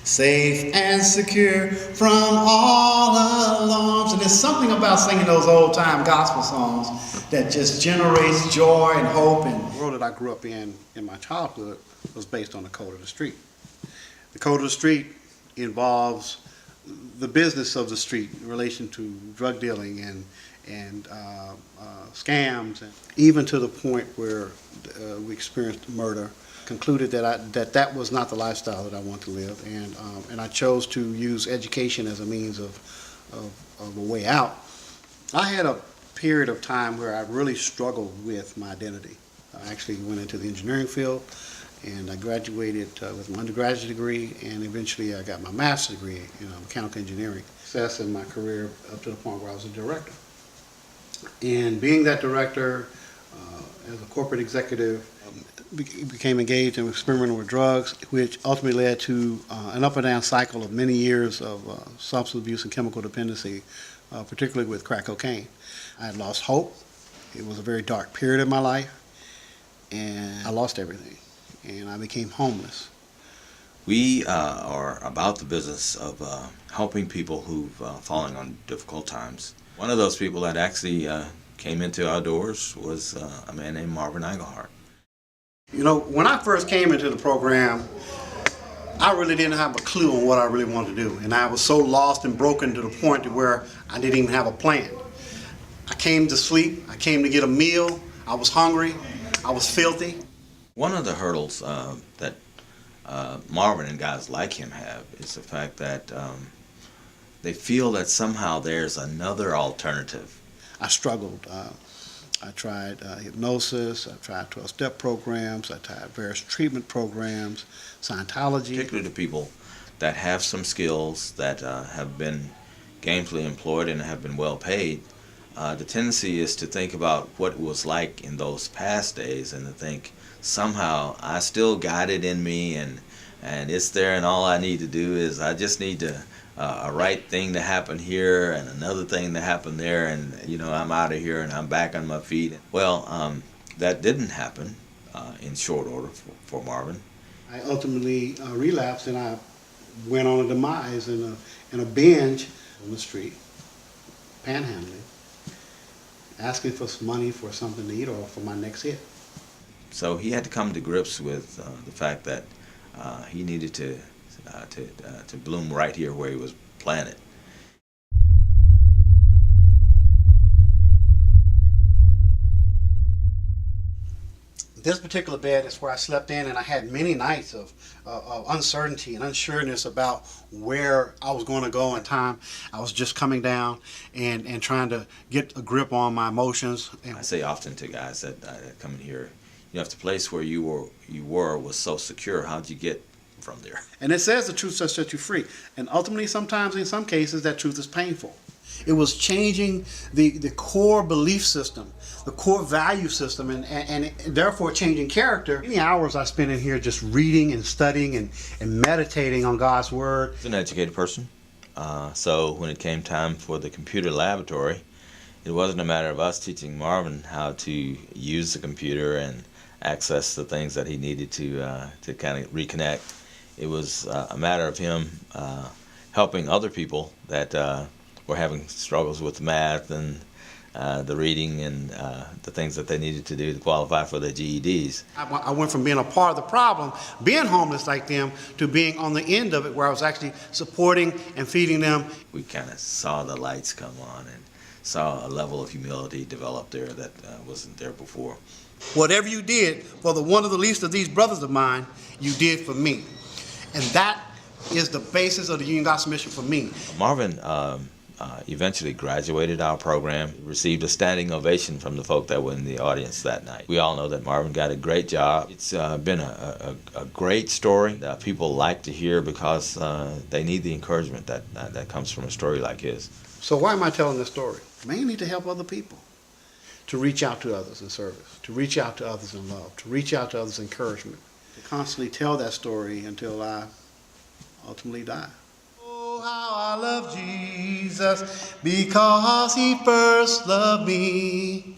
Safe and secure from all alarms. And there's something about singing those old-time gospel songs that just generates joy and hope. And the world that I grew up in my childhood was based on the code of the street. The code of the street involves the business of the street in relation to drug dealing and scams, and even to the point where we experienced murder. Concluded that was not the lifestyle that I want to live, and I chose to use education as a means of a way out. I had a period of time where I really struggled with my identity. I actually went into the engineering field, and I graduated with an undergraduate degree, and eventually I got my master's degree in mechanical engineering. Success in my career up to the point where I was a director. And being that director, as a corporate executive, became engaged in experimenting with drugs, which ultimately led to an up and down cycle of many years of substance abuse and chemical dependency, particularly with crack cocaine. I had lost hope. It was a very dark period in my life, and I lost everything, and I became homeless. We are about the business of helping people who've fallen on difficult times. One of those people that actually came into our doors was a man named Marvin Iglehart. You know, when I first came into the program, I really didn't have a clue on what I really wanted to do. And I was so lost and broken to the point to where I didn't even have a plan. I came to sleep, I came to get a meal, I was hungry, I was filthy. One of the hurdles that Marvin and guys like him have is the fact that they feel that somehow there's another alternative. I struggled. I tried hypnosis, I tried 12-step programs, I tried various treatment programs, Scientology. Particularly to people that have some skills, that have been gainfully employed and have been well paid, the tendency is to think about what it was like in those past days and to think, somehow I still got it in me and it's there, and all I need to do is I just need to a right thing to happen here and another thing to happen there, and I'm out of here and I'm back on my feet. Well, that didn't happen in short order for Marvin. I ultimately relapsed, and I went on a demise in a binge on the street, panhandling, asking for some money for something to eat or for my next hit. So he had to come to grips with the fact that he needed to bloom right here where he was planted. This particular bed is where I slept in, and I had many nights of uncertainty and unsureness about where I was going to go in time. I was just coming down and trying to get a grip on my emotions. I say often to guys that come in here, if the place where you were was so secure, how'd you get from there? And it says the truth shall set you free. And ultimately, sometimes, in some cases, that truth is painful. It was changing the core belief system, the core value system, and therefore changing character. Many hours I spent in here just reading and studying and meditating on God's Word. He's an educated person. So when it came time for the computer laboratory, it wasn't a matter of us teaching Marvin how to use the computer and access the things that he needed to kind of reconnect. It was a matter of him helping other people that were having struggles with math and the reading and the things that they needed to do to qualify for their GEDs. I went from being a part of the problem, being homeless like them, to being on the end of it where I was actually supporting and feeding them. We kind of saw the lights come on and saw a level of humility develop there that wasn't there before. Whatever you did for the one of the least of these brothers of mine, you did for me. And that is the basis of the Union Gospel Mission for me. Marvin eventually graduated our program, received a standing ovation from the folk that were in the audience that night. We all know that Marvin got a great job. It's been a great story that people like to hear because they need the encouragement that comes from a story like his. So why am I telling this story? Mainly to help other people, to reach out to others in service, to reach out to others in love, to reach out to others in encouragement, to constantly tell that story until I ultimately die. Oh, how I love Jesus because he first loved me.